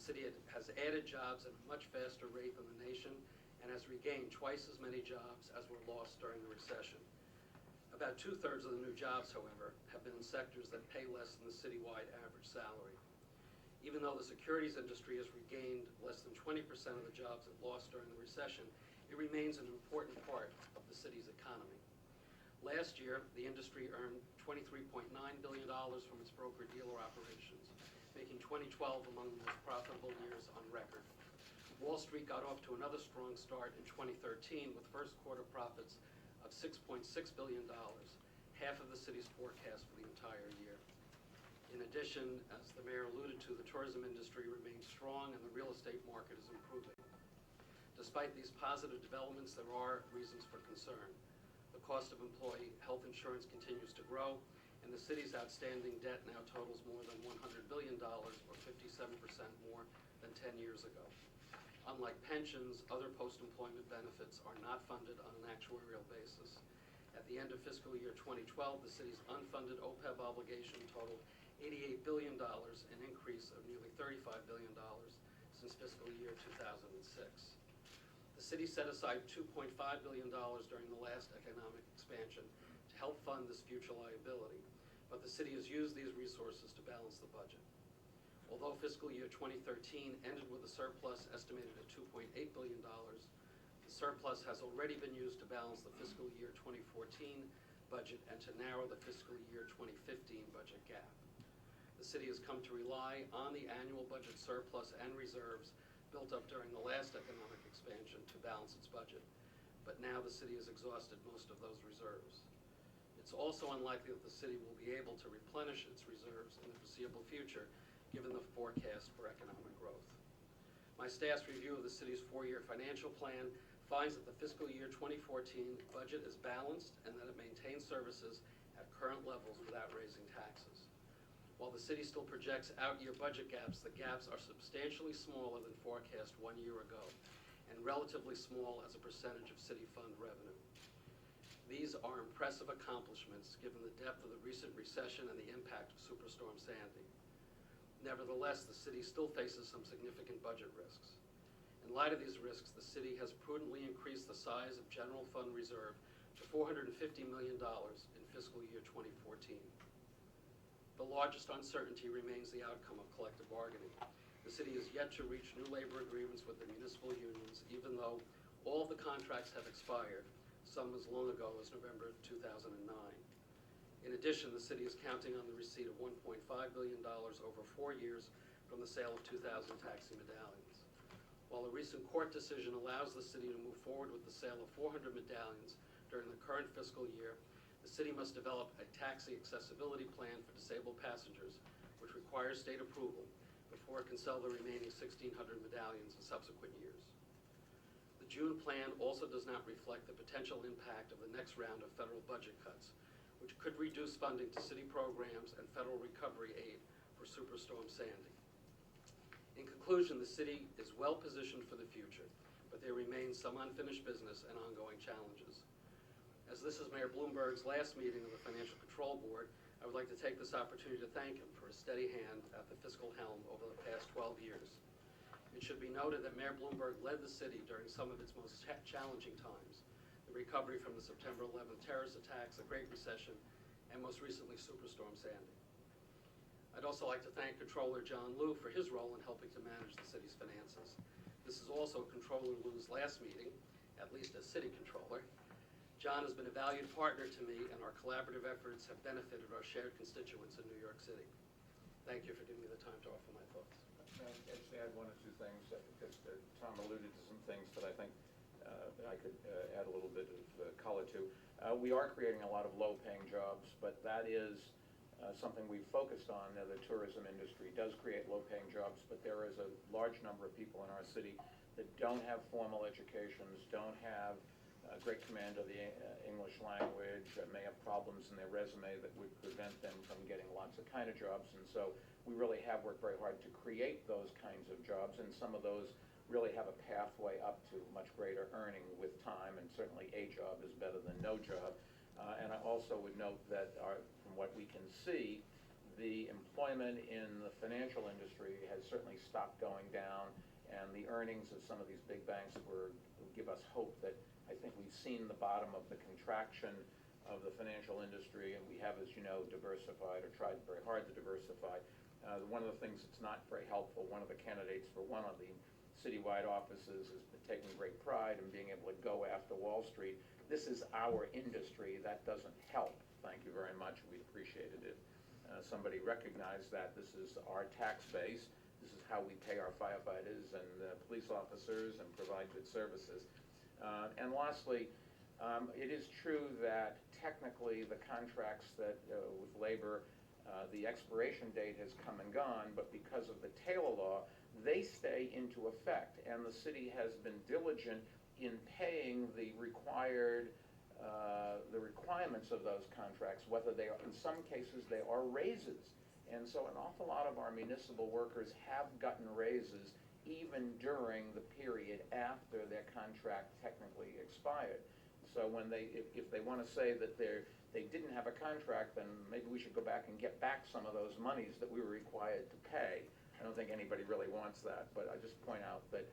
city has added jobs at a much faster rate than the nation and has regained twice as many jobs as were lost during the recession. About 2/3 of the new jobs, however, have been in sectors that pay less than the citywide average salary. Even though the securities industry has regained less than 20% of the jobs it lost during the recession, it remains an important part of the city's economy. Last year, the industry earned $23.9 billion from its broker-dealer operations, making 2012 among the most profitable years on record. Wall Street got off to another strong start in 2013 with first quarter profits of $6.6 billion, half of the city's forecast for the entire year. In addition, as the mayor alluded to, the tourism industry remains strong and the real estate market is improving. Despite these positive developments, there are reasons for concern. The cost of employee health insurance continues to grow, and the city's outstanding debt now totals more than $100 billion, or 57% more than 10 years ago. Unlike pensions, other post-employment benefits are not funded on an actuarial basis. At the end of fiscal year 2012, the city's unfunded OPEB obligation totaled $88 billion, an increase of nearly $35 billion since fiscal year 2006. The city set aside $2.5 billion during the last economic expansion to help fund this future liability, but the city has used these resources to balance the budget. Although fiscal year 2013 ended with a surplus estimated at $2.8 billion, the surplus has already been used to balance the fiscal year 2014 budget and to narrow the fiscal year 2015 budget gap. The city has come to rely on the annual budget surplus and reserves built up during the last economic expansion to balance its budget, but now the city has exhausted most of those reserves. It's also unlikely that the city will be able to replenish its reserves in the foreseeable future, given the forecast for economic growth. My staff's review of the city's four-year financial plan finds that the fiscal year 2014 budget is balanced and that it maintains services at current levels without raising taxes. While the city still projects out-year budget gaps, the gaps are substantially smaller than forecast 1 year ago and relatively small as a percentage of city fund revenue. These are impressive accomplishments given the depth of the recent recession and the impact of Superstorm Sandy. Nevertheless, the city still faces some significant budget risks. In light of these risks, the city has prudently increased the size of general fund reserve to $450 million in fiscal year 2014. The largest uncertainty remains the outcome of collective bargaining. The city is yet to reach new labor agreements with the municipal unions, even though all of the contracts have expired, some as long ago as November 2009. In addition, the city is counting on the receipt of $1.5 billion over 4 years from the sale of 2,000 taxi medallions. While a recent court decision allows the city to move forward with the sale of 400 medallions during the current fiscal year, the city must develop a taxi accessibility plan for disabled passengers, which requires state approval before it can sell the remaining 1,600 medallions in subsequent years. The June plan also does not reflect the potential impact of the next round of federal budget cuts, which could reduce funding to city programs and federal recovery aid for Superstorm Sandy. In conclusion, the city is well positioned for the future, but there remains some unfinished business and ongoing challenges. As this is Mayor Bloomberg's last meeting of the Financial Control Board, I would like to take this opportunity to thank him for his steady hand at the fiscal helm over the past 12 years. It should be noted that Mayor Bloomberg led the city during some of its most challenging times, the recovery from the September 11th terrorist attacks, the Great Recession, and most recently Superstorm Sandy. I'd also like to thank Controller John Liu for his role in helping to manage the city's finances. This is also Controller Liu's last meeting, at least as City Controller. John has been a valued partner to me, and our collaborative efforts have benefited our shared constituents in New York City. Thank you for giving me the time to offer my thoughts. I'll just add one or two things, because Tom alluded to some things that I think I could add a little bit of color to. We are creating a lot of low-paying jobs, but that is something we've focused on. The tourism industry does create low-paying jobs, but there is a large number of people in our city that don't have formal educations, don't have great command of the English language, may have problems in their resume that would prevent them from getting lots of kind of jobs. And so we really have worked very hard to create those kinds of jobs, and some of those really have a pathway up to much greater earning with time, and certainly a job is better than no job. And I also would note that from what we can see, the employment in the financial industry has certainly stopped going down, and the earnings of some of these big banks give us hope that I think we've seen the bottom of the contraction of the financial industry, and we have, as you know, diversified, or tried very hard to diversify. One of the things that's not very helpful, one of the candidates for one of the citywide offices has been taking great pride in being able to go after Wall Street. This is our industry. That doesn't help. Thank you very much. We appreciated it. Somebody recognized that this is our tax base. This is how we pay our firefighters and police officers and provide good services. And lastly, it is true that technically the contracts that with labor, the expiration date has come and gone, but because of the Taylor law, they stay into effect, and the city has been diligent in paying the requirements of those contracts, whether they are, in some cases, they are raises. And so an awful lot of our municipal workers have gotten raises even during the period after their contract technically expired. So when if they want to say that they didn't have a contract, then maybe we should go back and get back some of those monies that we were required to pay. I don't think anybody really wants that, but I just point out that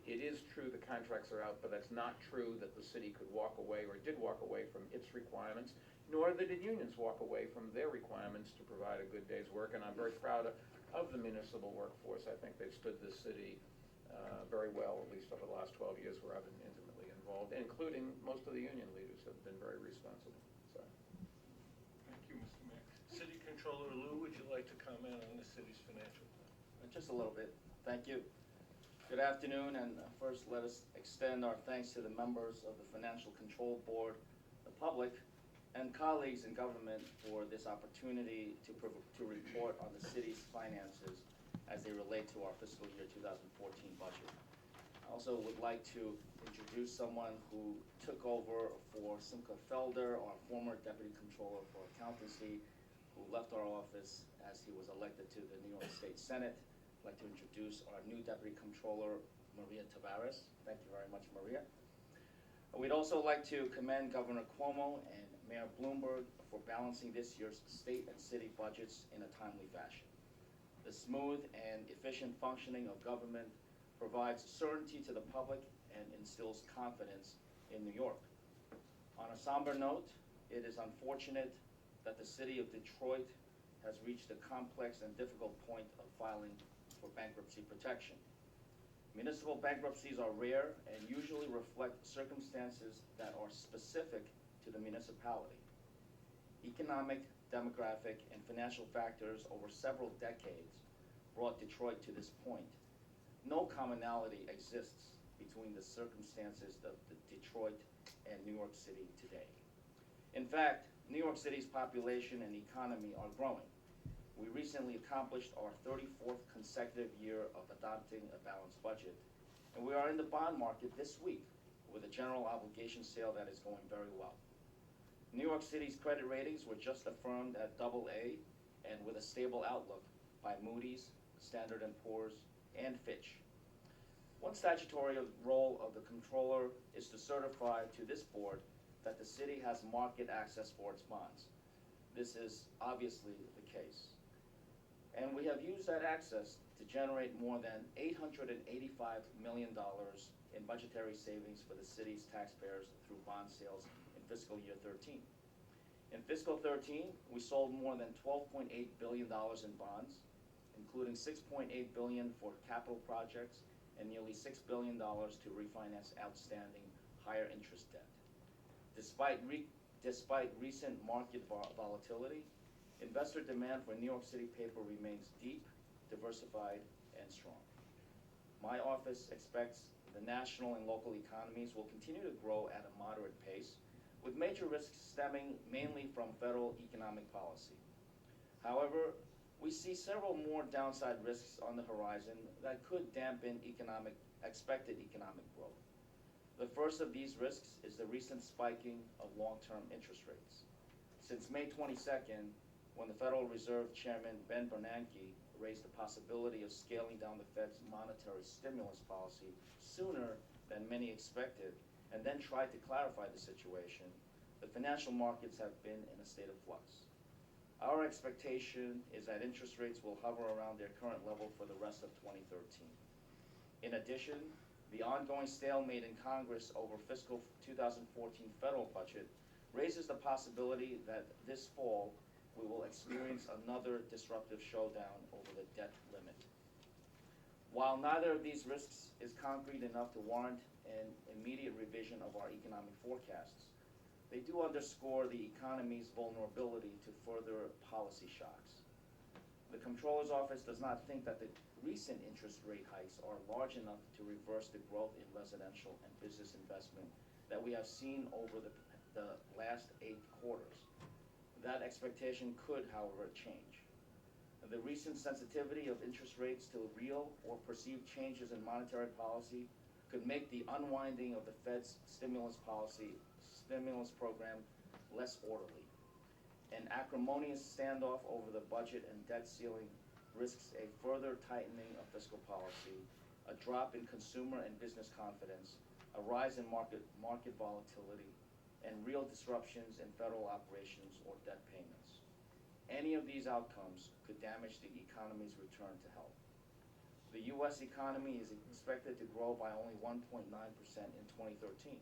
it is true the contracts are out, but that's not true that the city could walk away or did walk away from its requirements, nor did unions walk away from their requirements to provide a good day's work. And I'm very proud of the municipal workforce. I think they've stood this city very well, at least over the last 12 years where I've been intimately involved, including most of the union leaders have been very responsible. So. Thank you, Mr. Mayor. City Controller Lou, would you like to comment on the city's financial plan? Just a little bit. Thank you. Good afternoon, and first let us extend our thanks to the members of the Financial Control Board, the public, and colleagues in government for this opportunity to report on the city's finances as they relate to our fiscal year 2014 budget. I also would like to introduce someone who took over for Simcha Felder, our former Deputy Controller for Accountancy, who left our office as he was elected to the New York State Senate. I'd like to introduce our new Deputy Controller, Maria Tavares. Thank you very much, Maria. We'd also like to commend Governor Cuomo and Mayor Bloomberg for balancing this year's state and city budgets in a timely fashion. The smooth and efficient functioning of government provides certainty to the public and instills confidence in New York. On a somber note, it is unfortunate that the city of Detroit has reached a complex and difficult point of filing for bankruptcy protection. Municipal bankruptcies are rare and usually reflect circumstances that are specific to the municipality. Economic, demographic, and financial factors over several decades brought Detroit to this point. No commonality exists between the circumstances of Detroit and New York City today. In fact, New York City's population and economy are growing. We recently accomplished our 34th consecutive year of adopting a balanced budget, and we are in the bond market this week with a general obligation sale that is going very well. New York City's credit ratings were just affirmed at AA and with a stable outlook by Moody's, Standard & Poor's, and Fitch. One statutory role of the controller is to certify to this board that the city has market access for its bonds. This is obviously the case. And we have used that access to generate more than $885 million in budgetary savings for the city's taxpayers through bond sales in fiscal year 13. In fiscal 13, we sold more than $12.8 billion in bonds, including $6.8 billion for capital projects and nearly $6 billion to refinance outstanding higher interest debt. Despite recent market volatility, investor demand for New York City paper remains deep, diversified, and strong. My office expects the national and local economies will continue to grow at a moderate pace, with major risks stemming mainly from federal economic policy. However, we see several more downside risks on the horizon that could dampen expected economic growth. The first of these risks is the recent spiking of long-term interest rates. Since May 22nd, when the Federal Reserve Chairman Ben Bernanke raised the possibility of scaling down the Fed's monetary stimulus policy sooner than many expected, and then tried to clarify the situation, the financial markets have been in a state of flux. Our expectation is that interest rates will hover around their current level for the rest of 2013. In addition, the ongoing stalemate in Congress over fiscal 2014 federal budget raises the possibility that this fall we will experience another disruptive showdown over the debt limit. While neither of these risks is concrete enough to warrant an immediate revision of our economic forecasts, they do underscore the economy's vulnerability to further policy shocks. The Comptroller's Office does not think that the recent interest rate hikes are large enough to reverse the growth in residential and business investment that we have seen over the last 8 quarters. That expectation could, however, change. The recent sensitivity of interest rates to real or perceived changes in monetary policy could make the unwinding of the Fed's stimulus program less orderly. An acrimonious standoff over the budget and debt ceiling risks a further tightening of fiscal policy, a drop in consumer and business confidence, a rise in market volatility, and real disruptions in federal operations or debt payments. Any of these outcomes could damage the economy's return to health. The U.S. economy is expected to grow by only 1.9% in 2013,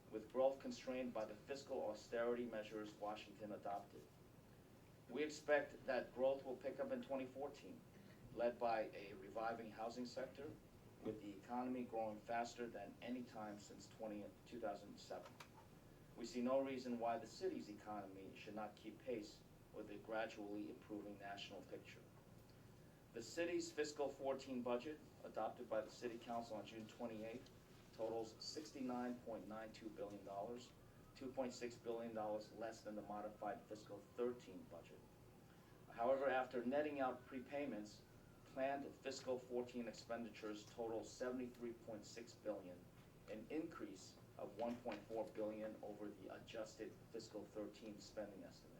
with growth constrained by the fiscal austerity measures Washington adopted. We expect that growth will pick up in 2014, led by a reviving housing sector, with the economy growing faster than any time since 2007. We see no reason why the city's economy should not keep pace with the gradually improving national picture. The city's fiscal 14 budget, adopted by the City Council on June 28th, totals $69.92 billion, $2.6 billion less than the modified fiscal 13 budget. However, after netting out prepayments, planned fiscal 14 expenditures total $73.6 billion, an increase of $1.4 billion over the adjusted fiscal 13 spending estimate.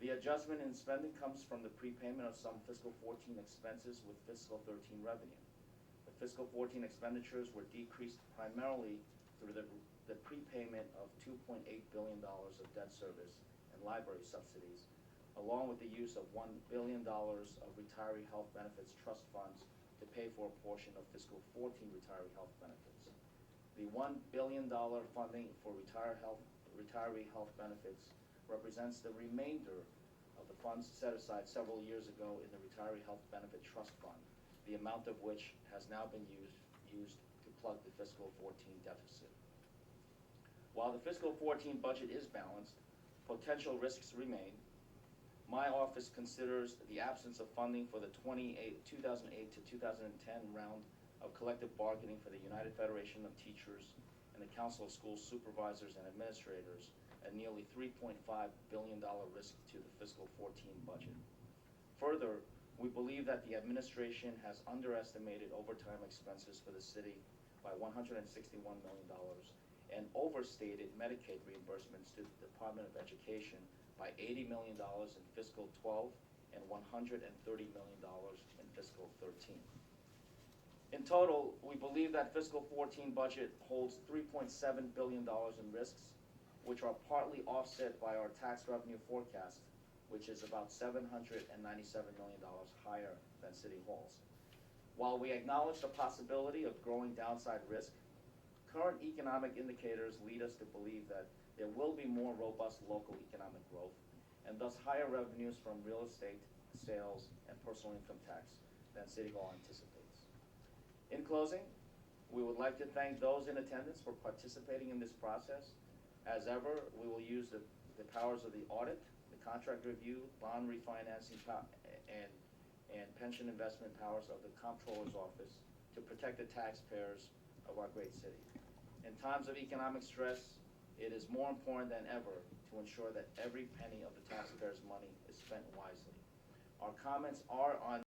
The adjustment in spending comes from the prepayment of some fiscal 14 expenses with fiscal 13 revenue. The fiscal 14 expenditures were decreased primarily through the prepayment of $2.8 billion of debt service and library subsidies, along with the use of $1 billion of retiree health benefits trust funds to pay for a portion of fiscal 14 retiree health benefits. The $1 billion funding for retiree health benefits represents the remainder of the funds set aside several years ago in the Retiree Health Benefit Trust Fund, the amount of which has now been used to plug the fiscal 14 deficit. While the fiscal 14 budget is balanced, potential risks remain. My office considers the absence of funding for the 2008 to 2010 round of collective bargaining for the United Federation of Teachers and the Council of School Supervisors and Administrators a nearly $3.5 billion risk to the fiscal 14 budget. Further, we believe that the administration has underestimated overtime expenses for the city by $161 million and overstated Medicaid reimbursements to the Department of Education by $80 million in fiscal 12 and $130 million in fiscal 13. In total, we believe that fiscal 14 budget holds $3.7 billion in risks, which are partly offset by our tax revenue forecast, which is about $797 million higher than City Hall's. While we acknowledge the possibility of growing downside risk, current economic indicators lead us to believe that there will be more robust local economic growth, and thus higher revenues from real estate sales and personal income tax than City Hall anticipates. In closing, we would like to thank those in attendance for participating in this process. As ever, we will use the powers of the audit, the contract review, bond refinancing, and pension investment powers of the Comptroller's Office to protect the taxpayers of our great city. In times of economic stress, it is more important than ever to ensure that every penny of the taxpayers' money is spent wisely. Our comments are on